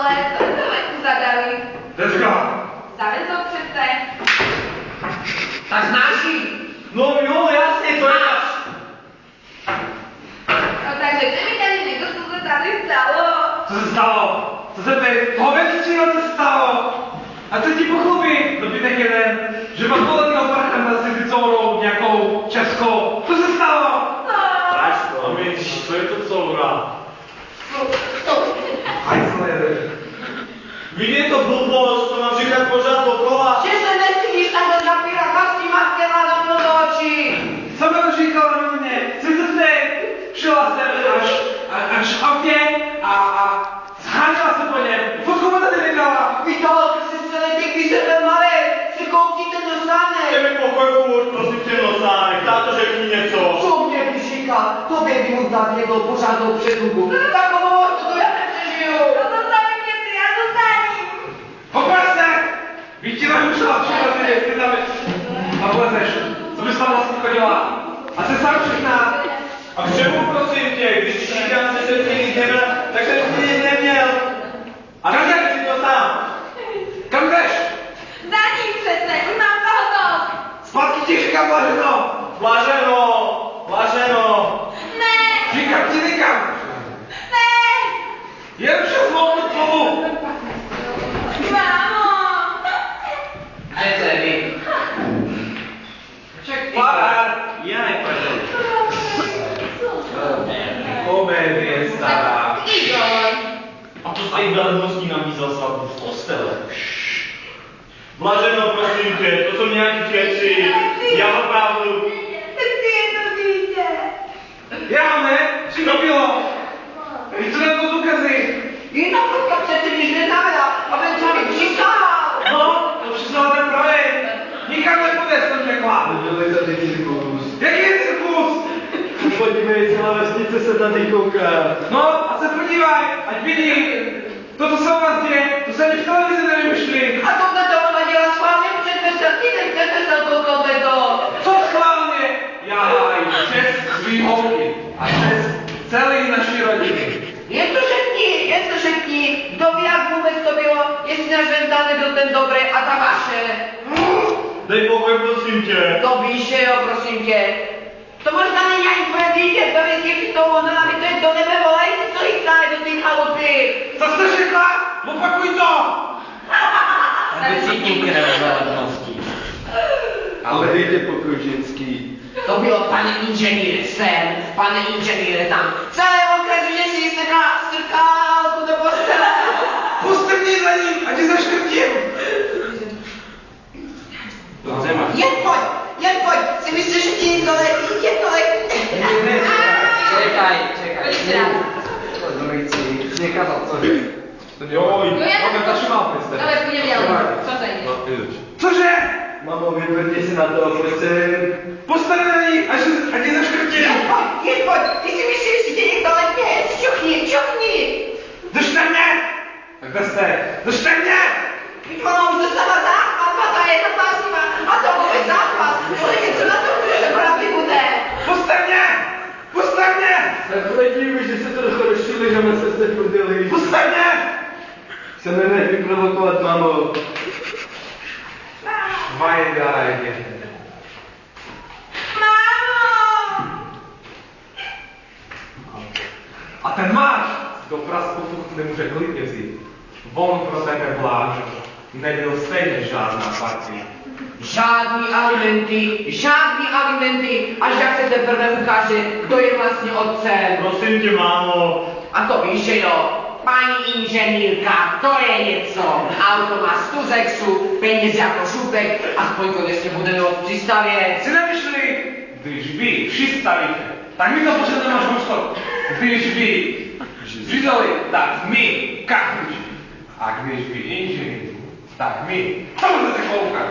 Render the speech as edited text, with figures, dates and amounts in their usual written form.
vole, co to tu zadali? Teďka. Zavez to přece. Tak znáš jí? No jo, jasně, to je náš. No tak řekne mi tady někdo, co se tady stalo. Co se stalo? Co se tady, hovětřino se stalo? A co ti pochlubí, dobytek jeden, že máš volenýho parchanta s cicourou nějakou českou. Co se stalo? Práš to, a my, co je to coura? Hajzle jeden. Vidí je to blbost, to mám říkat pořád dokola. Že se nestydíš takhle zapírat vlastní matky hladem do očí. Co to říkala na mě? Co se zde? Šla jsem až v autě a schánila se po něm. Fotku mu tady vydala. Vítala, ty jsi celý ty, když jsem byl malý, si koupí ten dosánek. Chce mi pokoj furt, prosím tě nosánek, táto řekni něco. Co mě vyšíká, tobě by mu dát jednou pořádnou předlubu. Takovou ostudu já nepřežiju. No to zastaví mě ty, já zůstaním. Popař se! Vítěla musela všechno ty tam a vlezeš. Co bys tam vlastně chodila? A se sám všechna. A k čemu prosím tě, když ti říkám, že jsem si nic neměl, tak jsem si nic neměl. A Kam říkám si to sám. Kam jdeš? Za ním přece, už mám toho dost. Zpátky ti říkám, Blaženo. Blaženo. Ne, Říkám ti nikam. ne, Jen přes mou tvovu. mámo. Přece vy. Pár. Já nepadl. Komedie stará. Igor. A to jste jim veledností nabízel svatbu v kostele. Blaženo, prosím tě, to jsou nějaký věci. Já opravdu. Tak ty je to dítě. Já ne, přijelo. Víš, co tam to důkazy? Jiná fotka přece nic neznamená, aby třeba mi přistál. No, to přiznal ten projekt. Nikam nepůjde, jsem řekla. Byli tady cirkus. Jaký je cirkus? Podívej, celá vesnice se tady kouká. No, a se podívaj, ať vidí. Toto jsou vlastně, to se ani v televizi nevymyšlí. A tohle to ona dělá schválně před veselky, před veselkou tohle to. Co schválně? Já hájím čest svý holky a čest celé naší rodiny. Jen to řekni, kdo ví, jak vůbec to bylo, jestli náš Venta nebyl ten dobrý a ta vaše. Dej pokoj, prosím tě. To víš, že jo, prosím tě. To možná není ani tvoje dítě, to vždycky při tou honami, to je do nebe volající, co jich dále do té chalupy. Co jste řekla? Opakuj to! Vycítníky nevelednosti. Ale dejte pokoj ženský. To bylo, pane inženýre, sem, pane inženýre, tam. Celé okres, že si nechala strkálku do postele. Puste mě za ním, ať je zaškrtím! Jen pojď, si myslíš, že ti nikdo letí, je to letí. Čekaj. Nechat to. Jo, No já máme taky mám pěste. Ale půjdeme dělat. Co to je? Cože? Mamo, vyprdni si na to, prosím. Postaň na ní, ať je zaškrtím! Jen pojď, ty si myslíš, že ti někdo letí, čuchni. Držte mě! Tak držte mě! Teď ona už dostala záchvat, ta je zapásnivá, a to bude záchvat, to je něco na to, že pravdy bude. Puste mě! Puste mě! Tak letíme, že se to rozchorošili, že jsme se prdeli. Puste mě! Chceme vyprovokovat, mamo. Vajdaj. Mámo! A ten máš do praspotu nemůže klidně vzít. On pro tebe bláž nebyl stejně žádná partii. Žádný alimenty, až jak se teprve ukáže, kdo je vlastně otcem. Prosím tě, mámo. A to víš, že jo, paní inženýrka, to je něco. Auto má 100 zexů, peněz jako šupek, aspoň konečně bude noc při stavě. Si nemyšli, když vy přistavíte, tak my to pořád nemáš gusto. Když vy zřizali, tak my kachliči. A když vy inženýři, tak my. Co budete koukat?